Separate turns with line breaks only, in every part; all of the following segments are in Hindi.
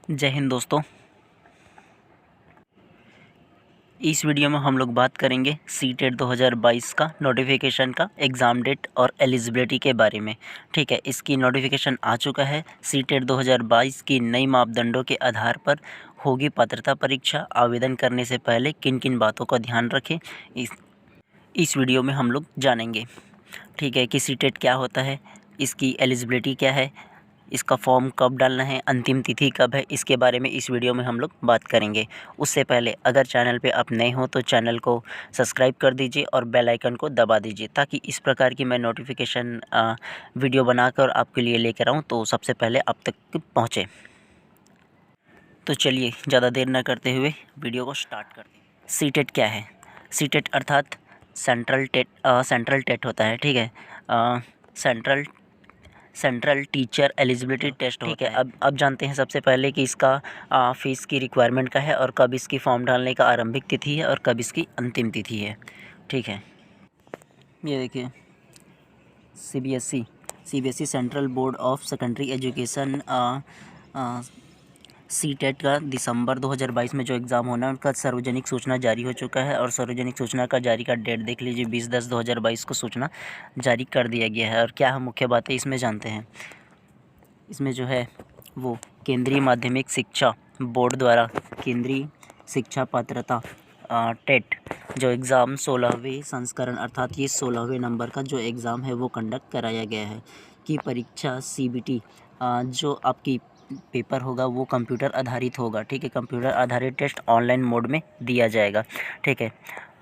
जय हिंद दोस्तों। इस वीडियो में हम लोग बात करेंगे सीटेट 2022 का नोटिफिकेशन का एग्ज़ाम डेट और एलिजिबिलिटी के बारे में। ठीक है, इसकी नोटिफिकेशन आ चुका है। सीटेट 2022 की नई मापदंडों के आधार पर होगी पात्रता परीक्षा। आवेदन करने से पहले किन किन बातों का ध्यान रखें, इस वीडियो में हम लोग जानेंगे। ठीक है, कि सीटेट क्या होता है, इसकी एलिजिबिलिटी क्या है, इसका फॉर्म कब डालना है, अंतिम तिथि कब है, इसके बारे में इस वीडियो में हम लोग बात करेंगे। उससे पहले अगर चैनल पे आप नए हो तो चैनल को सब्सक्राइब कर दीजिए और बेल आइकन को दबा दीजिए, ताकि इस प्रकार की मैं नोटिफिकेशन वीडियो बनाकर आपके लिए लेकर आऊँ तो सबसे पहले आप तक पहुँचे। तो चलिए ज़्यादा देर न करते हुए वीडियो को स्टार्ट करते हैं। सीटेट क्या है? सीटेट अर्थात सेंट्रल टेट होता है। ठीक है, सेंट्रल टीचर एलिजिबिलिटी टेस्ट होता है। अब जानते हैं सबसे पहले कि इसका फ़ीस की रिक्वायरमेंट का है और कब इसकी फॉर्म डालने का आरंभिक तिथि है और कब इसकी अंतिम तिथि है। ठीक है, ये देखिए, CBSE central board of secondary education CTET का दिसंबर 2022 में जो एग्ज़ाम होना है उनका सार्वजनिक सूचना जारी हो चुका है। और सार्वजनिक सूचना का जारी का डेट देख लीजिए, 20/10/2022 को सूचना जारी कर दिया गया है। और क्या हम मुख्य बातें इसमें जानते हैं। इसमें जो है वो केंद्रीय माध्यमिक शिक्षा बोर्ड द्वारा केंद्रीय शिक्षा पात्रता टेट जो एग्ज़ाम 16वें संस्करण अर्थात ये 16वें नंबर का जो एग्ज़ाम है वो कंडक्ट कराया गया है। कि परीक्षा सीबीटी जो आपकी पेपर होगा वो कंप्यूटर आधारित होगा। ठीक है, कंप्यूटर आधारित टेस्ट ऑनलाइन मोड में दिया जाएगा। ठीक है,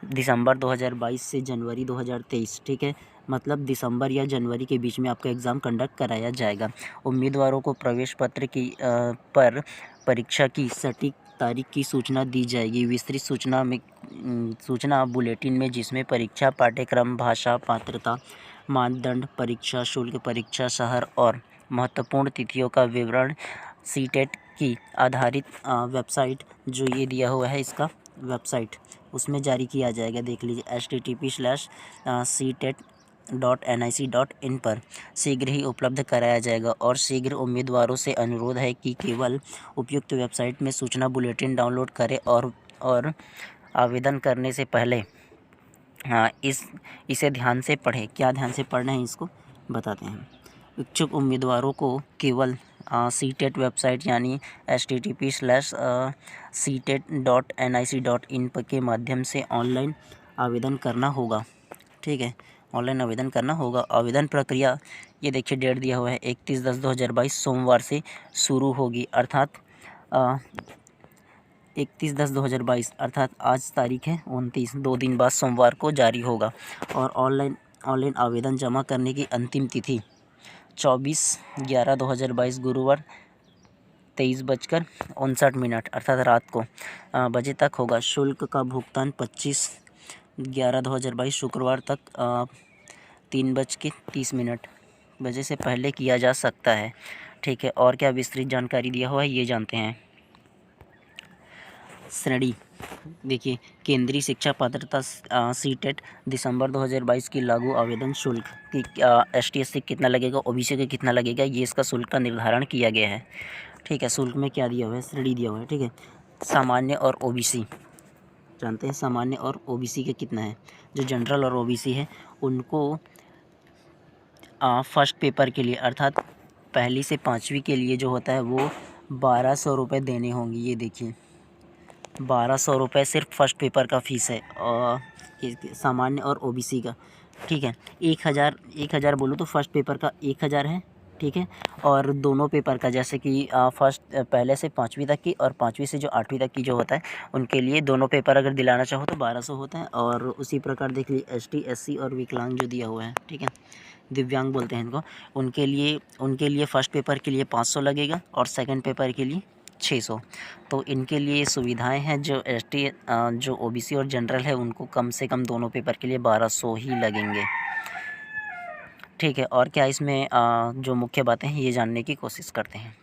दिसंबर 2022 से जनवरी 2023। ठीक है, मतलब दिसंबर या जनवरी के बीच में आपका एग्ज़ाम कंडक्ट कराया जाएगा। उम्मीदवारों को प्रवेश पत्र की पर परीक्षा की सटीक तारीख की सूचना दी जाएगी। विस्तृत सूचना बुलेटिन में, जिसमें परीक्षा पाठ्यक्रम, भाषा, पात्रता मानदंड, परीक्षा शुल्क, परीक्षा शहर और महत्वपूर्ण तिथियों का विवरण सीटेट की आधारित वेबसाइट जो ये दिया हुआ है, इसका वेबसाइट उसमें जारी किया जाएगा। देख लीजिए, http://ctet.nic.in पर शीघ्र ही उपलब्ध कराया जाएगा। और शीघ्र उम्मीदवारों से अनुरोध है कि केवल उपयुक्त वेबसाइट में सूचना बुलेटिन डाउनलोड करें और आवेदन करने से पहले इसे ध्यान से पढ़ें। क्या ध्यान से पढ़ना है इसको बताते हैं। इच्छुक उम्मीदवारों को केवल सीटेट वेबसाइट यानी http://ctet.nic.in के माध्यम से ऑनलाइन आवेदन करना होगा। ठीक है, ऑनलाइन आवेदन करना होगा। आवेदन प्रक्रिया ये देखिए, डेट दिया हुआ है 31/10/2022 सोमवार से शुरू होगी। अर्थात 31/10/2022 अर्थात आज तारीख है 29, 2 दिन बाद सोमवार को जारी होगा। और ऑनलाइन आवेदन जमा करने की अंतिम तिथि 24/11/2022 गुरुवार 23:59 अर्थात रात को बजे तक होगा। शुल्क का भुगतान 25/11/2022 शुक्रवार तक 3:30 बजे से पहले किया जा सकता है। ठीक है, और क्या विस्तृत जानकारी दिया हुआ है ये जानते हैं। श्रेणी देखिए, केंद्रीय शिक्षा पात्रता सीटेट दिसंबर 2022 की लागू आवेदन शुल्क की ST/SC कितना लगेगा, OBC का कितना लगेगा, ये इसका शुल्क का निर्धारण किया गया है। ठीक है, शुल्क में क्या दिया हुआ है, श्रेणी दिया हुआ है। ठीक है, सामान्य और OBC जानते हैं, सामान्य और OBC के कितना है। जो जनरल और OBC है उनको फर्स्ट पेपर के लिए अर्थात पहली से 5वीं के लिए जो होता है वो 1200 रुपये देने होंगे। ये देखिए, 1200 रुपये सिर्फ फर्स्ट पेपर का फ़ीस है और सामान्य और OBC का। ठीक है, 1000 बोलूँ तो फर्स्ट पेपर का 1000 है। ठीक है, और दोनों पेपर का जैसे कि फर्स्ट पहले से 5वीं तक की और 5वीं से जो 8वीं तक की जो होता है उनके लिए दोनों पेपर अगर दिलाना चाहो तो 1200 होता है। और उसी प्रकार देख लीजिए ST SC और विकलांग जो दिया हुआ है, ठीक है, दिव्यांग बोलते हैं इनको, उनके लिए फ़र्स्ट पेपर के लिए 500 लगेगा और सेकंड पेपर के लिए 600। तो इनके लिए सुविधाएं हैं। जो ST जो OBC और जनरल है उनको कम से कम दोनों पेपर के लिए 1200 ही लगेंगे। ठीक है, और क्या इसमें जो मुख्य बातें हैं ये जानने की कोशिश करते हैं।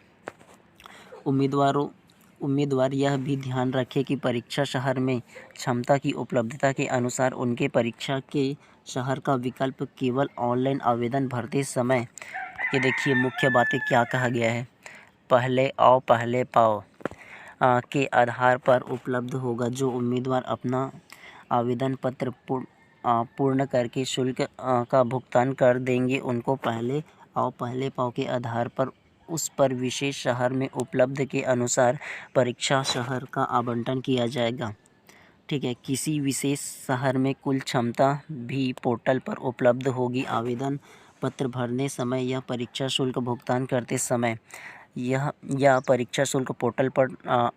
उम्मीदवार यह भी ध्यान रखें कि परीक्षा शहर में क्षमता की उपलब्धता के अनुसार उनके परीक्षा के शहर का विकल्प केवल ऑनलाइन आवेदन भरते समय। ये देखिए, मुख्य बातें क्या कहा गया है, पहले आओ पहले पाओ। के आधार पर उपलब्ध होगा। जो उम्मीदवार अपना आवेदन पत्र पूर्ण करके शुल्क का भुगतान कर देंगे, उनको पहले पाँव के आधार पर उस पर विशेष शहर में उपलब्ध के अनुसार परीक्षा शहर का आवंटन किया जाएगा। ठीक है, किसी विशेष शहर में कुल क्षमता भी पोर्टल पर उपलब्ध होगी। आवेदन पत्र भरने समय या परीक्षा शुल्क भुगतान करते समय यह परीक्षा शुल्क पोर्टल पर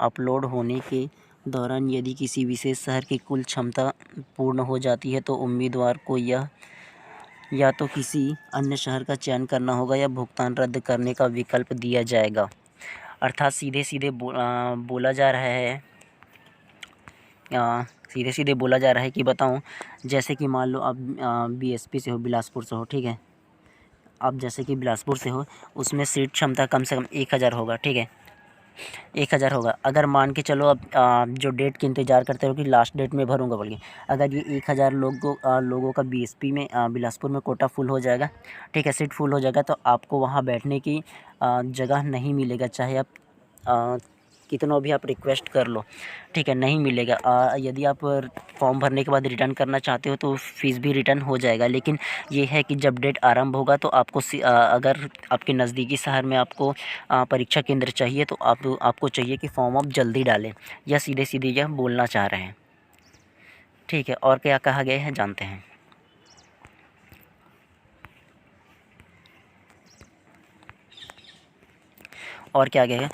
अपलोड होने के दौरान यदि किसी विशेष शहर की कुल क्षमता पूर्ण हो जाती है तो उम्मीदवार को या तो किसी अन्य शहर का चयन करना होगा या भुगतान रद्द करने का विकल्प दिया जाएगा। अर्थात सीधे सीधे बोला जा रहा है कि बताऊं, जैसे कि मान लो आप बीएसपी से हो, बिलासपुर से हो, ठीक है। आप जैसे कि बिलासपुर से हो, उसमें सीट क्षमता कम से कम 1000 होगा, ठीक है, 1000 होगा। अगर मान के चलो आप जो डेट के इंतज़ार करते हो कि लास्ट डेट में भरूंगा बोल के, अगर ये 1000 लोगों का बीएसपी में बिलासपुर में कोटा फुल हो जाएगा, ठीक है, सीट फुल हो जाएगा, तो आपको वहाँ बैठने की जगह नहीं मिलेगा, चाहे आप कितना भी आप रिक्वेस्ट कर लो, ठीक है, नहीं मिलेगा। यदि आप फॉर्म भरने के बाद रिटर्न करना चाहते हो तो फ़ीस भी रिटर्न हो जाएगा। लेकिन ये है कि जब डेट आरंभ होगा तो आपको अगर आपके नज़दीकी शहर में आपको परीक्षा केंद्र चाहिए तो आपको चाहिए कि फॉर्म आप जल्दी डालें। यह सीधे यह बोलना चाह रहे हैं, ठीक है। और क्या कहा गया है जानते हैं। और क्या गया है,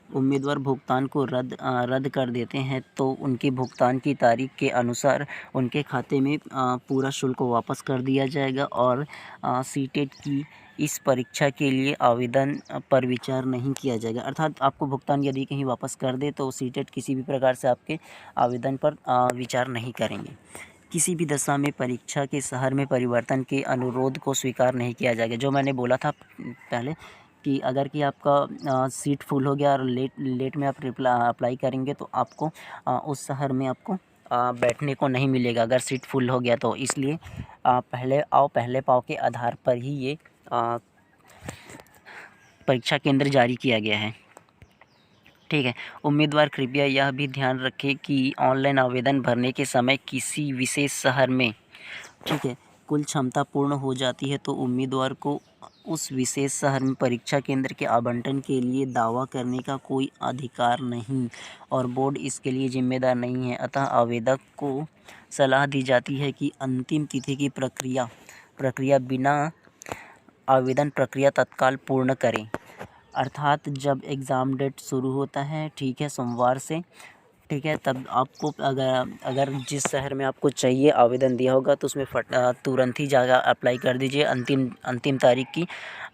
उम्मीदवार भुगतान को रद्द कर देते हैं तो उनके भुगतान की तारीख के अनुसार उनके खाते में पूरा शुल्क वापस कर दिया जाएगा और सीटेट की इस परीक्षा के लिए आवेदन पर विचार नहीं किया जाएगा। अर्थात आपको भुगतान यदि कहीं वापस कर दे तो सीटेट किसी भी प्रकार से आपके आवेदन पर विचार नहीं करेंगे। किसी भी दशा में परीक्षा के शहर में परिवर्तन के अनुरोध को स्वीकार नहीं किया जाएगा। जो मैंने बोला था पहले कि अगर कि आपका सीट फुल हो गया और लेट में आप अप्लाई करेंगे तो आपको उस शहर में आपको बैठने को नहीं मिलेगा अगर सीट फुल हो गया तो। इसलिए पहले आओ पहले पाओ के आधार पर ही ये परीक्षा केंद्र जारी किया गया है, ठीक है। उम्मीदवार कृपया यह भी ध्यान रखें कि ऑनलाइन आवेदन भरने के समय किसी विशेष शहर में, ठीक है, कुल क्षमता पूर्ण हो जाती है तो उम्मीदवार को उस विशेष शहर में परीक्षा केंद्र के आवंटन के लिए दावा करने का कोई अधिकार नहीं और बोर्ड इसके लिए जिम्मेदार नहीं है। अतः आवेदक को सलाह दी जाती है कि अंतिम तिथि की प्रक्रिया बिना आवेदन प्रक्रिया तत्काल पूर्ण करें। अर्थात जब एग्ज़ाम डेट शुरू होता है, ठीक है, सोमवार से, ठीक है, तब आपको अगर जिस शहर में आपको चाहिए आवेदन दिया होगा तो उसमें तुरंत ही जाकर अप्लाई कर दीजिए। अंतिम तारीख की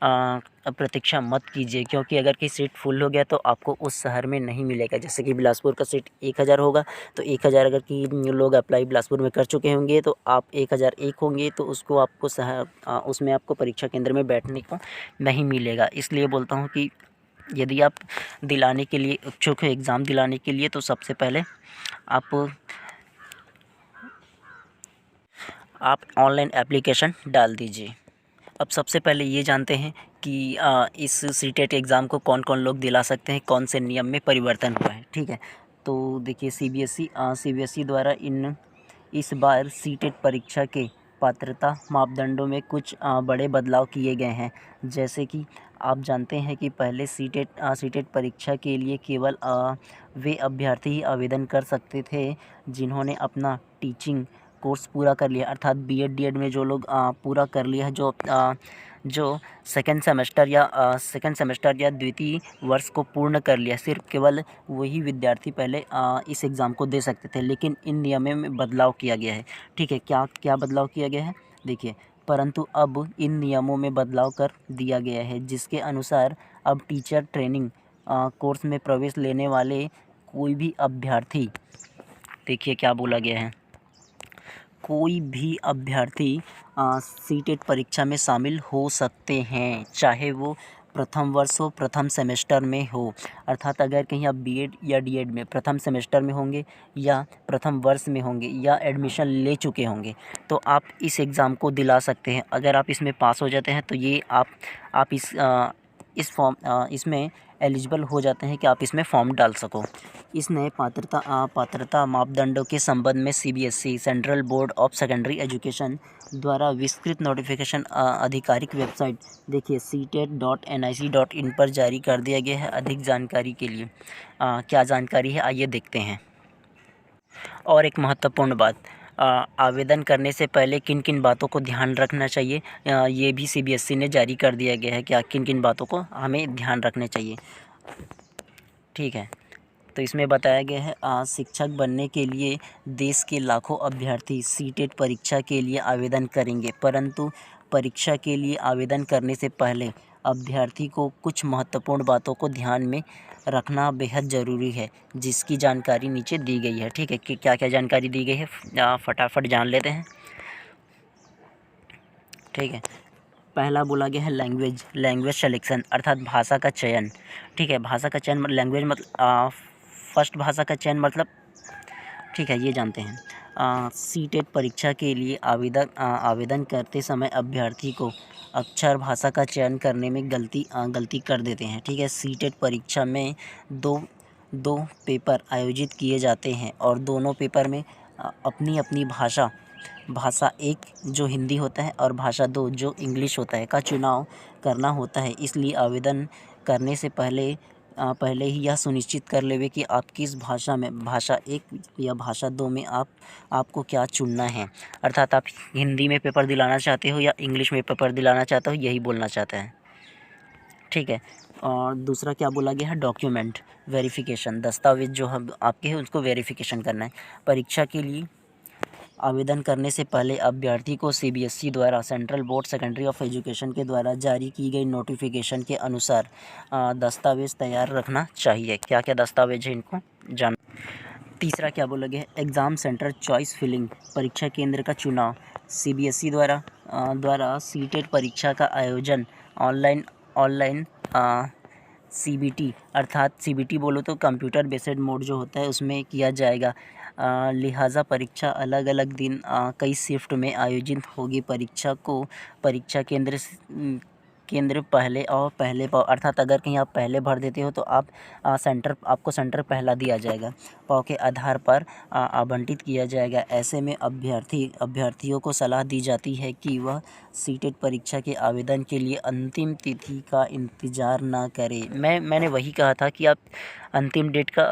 प्रतीक्षा मत कीजिए, क्योंकि अगर कि सीट फुल हो गया तो आपको उस शहर में नहीं मिलेगा। जैसे कि बिलासपुर का सीट 1000 होगा तो 1000 अगर कि लोग अप्लाई बिलासपुर में कर चुके होंगे तो आप 1001 होंगे तो उसको आपको उसमें आपको परीक्षा केंद्र में बैठने को नहीं मिलेगा। इसलिए बोलता हूँ कि यदि आप दिलाने के लिए इच्छुक हो एग्ज़ाम दिलाने के लिए तो सबसे पहले आप ऑनलाइन एप्लीकेशन डाल दीजिए। अब सबसे पहले ये जानते हैं कि इस सीटेट एग्ज़ाम को कौन कौन लोग दिला सकते हैं, कौन से नियम में परिवर्तन हुआ है, ठीक है। तो देखिए सीबीएसई द्वारा इस बार सीटेट परीक्षा के पात्रता मापदंडों में कुछ बड़े बदलाव किए गए हैं। जैसे कि आप जानते हैं कि पहले सीटेट परीक्षा के लिए केवल वे अभ्यर्थी ही आवेदन कर सकते थे जिन्होंने अपना टीचिंग कोर्स पूरा कर लिया। अर्थात बीएड डीएड में जो लोग पूरा कर लिया है, जो सेकंड सेमेस्टर या द्वितीय वर्ष को पूर्ण कर लिया, सिर्फ केवल वही विद्यार्थी पहले इस एग्ज़ाम को दे सकते थे। लेकिन इन नियमों में बदलाव किया गया है, ठीक है। क्या बदलाव किया गया है देखिए, परंतु अब इन नियमों में बदलाव कर दिया गया है जिसके अनुसार अब टीचर ट्रेनिंग कोर्स में प्रवेश लेने वाले कोई भी अभ्यर्थी, देखिए क्या बोला गया है, कोई भी अभ्यर्थी सीटेट परीक्षा में शामिल हो सकते हैं, चाहे वो प्रथम वर्ष हो, प्रथम सेमेस्टर में हो। अर्थात अगर कहीं आप बीएड या डीएड में प्रथम सेमेस्टर में होंगे या प्रथम वर्ष में होंगे या एडमिशन ले चुके होंगे तो आप इस एग्ज़ाम को दिला सकते हैं। अगर आप इसमें पास हो जाते हैं तो ये आप इसमें एलिजिबल हो जाते हैं कि आप इसमें फॉर्म डाल सको। इस नए पात्रता मापदंडों के संबंध में CBSE central board of secondary education द्वारा विस्तृत नोटिफिकेशन आधिकारिक वेबसाइट देखिए ctet.nic.in पर जारी कर दिया गया है। अधिक जानकारी के लिए क्या जानकारी है आइए देखते हैं। और एक महत्वपूर्ण बात, आवेदन करने से पहले किन किन बातों को ध्यान रखना चाहिए, ये भी CBSE ने जारी कर दिया गया है कि किन किन बातों को हमें ध्यान रखने चाहिए। ठीक है, तो इसमें बताया गया है शिक्षक बनने के लिए देश के लाखों अभ्यर्थी CTET परीक्षा के लिए आवेदन करेंगे, परंतु परीक्षा के लिए आवेदन करने से पहले अभ्यर्थी को कुछ महत्वपूर्ण बातों को ध्यान में रखना बेहद ज़रूरी है, जिसकी जानकारी नीचे दी गई है। ठीक है, कि क्या क्या जानकारी दी गई है फटाफट जान लेते हैं। ठीक है, पहला बोला गया है लैंग्वेज सेलेक्शन अर्थात भाषा का चयन। ठीक है, भाषा का चयन लैंग्वेज मतलब फर्स्ट भाषा का चयन मतलब, ठीक है, ये जानते हैं। CTET परीक्षा के लिए आवेदन करते समय अभ्यर्थी को अक्षर भाषा का चयन करने में गलती कर देते हैं। ठीक है, CTET परीक्षा में दो पेपर आयोजित किए जाते हैं और दोनों पेपर में अपनी अपनी भाषा एक जो हिंदी होता है और भाषा दो जो इंग्लिश होता है का चुनाव करना होता है। इसलिए आवेदन करने से पहले ही यह सुनिश्चित कर लेवे कि आप किस भाषा में, भाषा एक या भाषा दो में आपको क्या चुनना है। अर्थात आप हिंदी में पेपर दिलाना चाहते हो या इंग्लिश में पेपर दिलाना चाहते हो, यही बोलना चाहते हैं। ठीक है, और दूसरा क्या बोला गया है, डॉक्यूमेंट वेरिफिकेशन, दस्तावेज जो हम आपके हैं उसको वेरिफिकेशन करना है। परीक्षा के लिए आवेदन करने से पहले अभ्यर्थी को CBSE द्वारा central board secondary of education के द्वारा जारी की गई नोटिफिकेशन के अनुसार दस्तावेज़ तैयार रखना चाहिए। क्या क्या दस्तावेज है इनको जान। तीसरा क्या बोला गया है, एग्ज़ाम सेंटर चॉइस फिलिंग, परीक्षा केंद्र का चुनाव। CBSE द्वारा CTET परीक्षा का आयोजन ऑनलाइन CBT अर्थात CBT बोलो तो कंप्यूटर बेस्ड मोड जो होता है उसमें किया जाएगा। लिहाजा परीक्षा अलग अलग दिन कई शिफ्ट में आयोजित होगी। परीक्षा केंद्र पहले पाव अर्थात अगर कहीं आप पहले भर देते हो तो आपको सेंटर पहला दिया जाएगा, पाव के आधार पर आवंटित किया जाएगा। ऐसे में अभ्यर्थियों को सलाह दी जाती है कि वह CTET परीक्षा के आवेदन के लिए अंतिम तिथि का इंतज़ार ना करें। मैंने वही कहा था कि आप अंतिम डेट का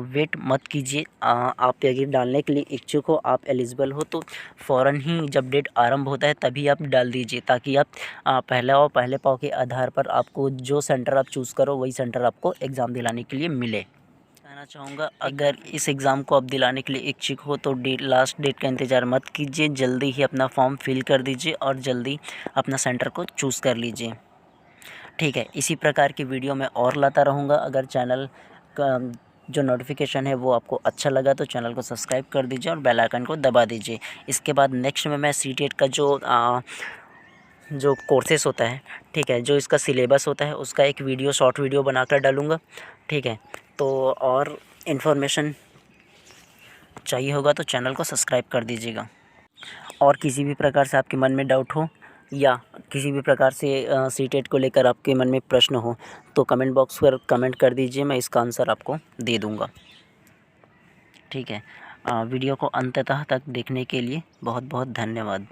वेट मत कीजिए। आप अगर डालने के लिए इच्छुक हो, आप एलिजिबल हो तो फ़ौरन ही जब डेट आरंभ होता है तभी आप डाल दीजिए, ताकि आप पहले पाव के आधार पर आपको जो सेंटर आप चूज़ करो वही सेंटर आपको एग्ज़ाम दिलाने के लिए मिले। कहना चाहूँगा, अगर इस एग्ज़ाम को आप दिलाने के लिए इच्छुक हो तो लास्ट डेट का इंतज़ार मत कीजिए, जल्दी ही अपना फॉर्म फिल कर दीजिए और जल्दी अपना सेंटर को चूज़ कर लीजिए। ठीक है, इसी प्रकार की वीडियो मैं और लाता रहूँगा। अगर चैनल का जो नोटिफिकेशन है वो आपको अच्छा लगा तो चैनल को सब्सक्राइब कर दीजिए और बेल आइकन को दबा दीजिए। इसके बाद नेक्स्ट में मैं CTET का जो कोर्सेस होता है, ठीक है, जो इसका सिलेबस होता है उसका एक शॉर्ट वीडियो बनाकर डालूँगा। ठीक है, तो और इन्फॉर्मेशन चाहिए होगा तो चैनल को सब्सक्राइब कर दीजिएगा। और किसी भी प्रकार से आपके मन में डाउट हो या किसी भी प्रकार से CTET को लेकर आपके मन में प्रश्न हो तो कमेंट बॉक्स पर कमेंट कर दीजिए, मैं इसका आंसर आपको दे दूँगा। ठीक है, वीडियो को अंततः तक देखने के लिए बहुत बहुत धन्यवाद।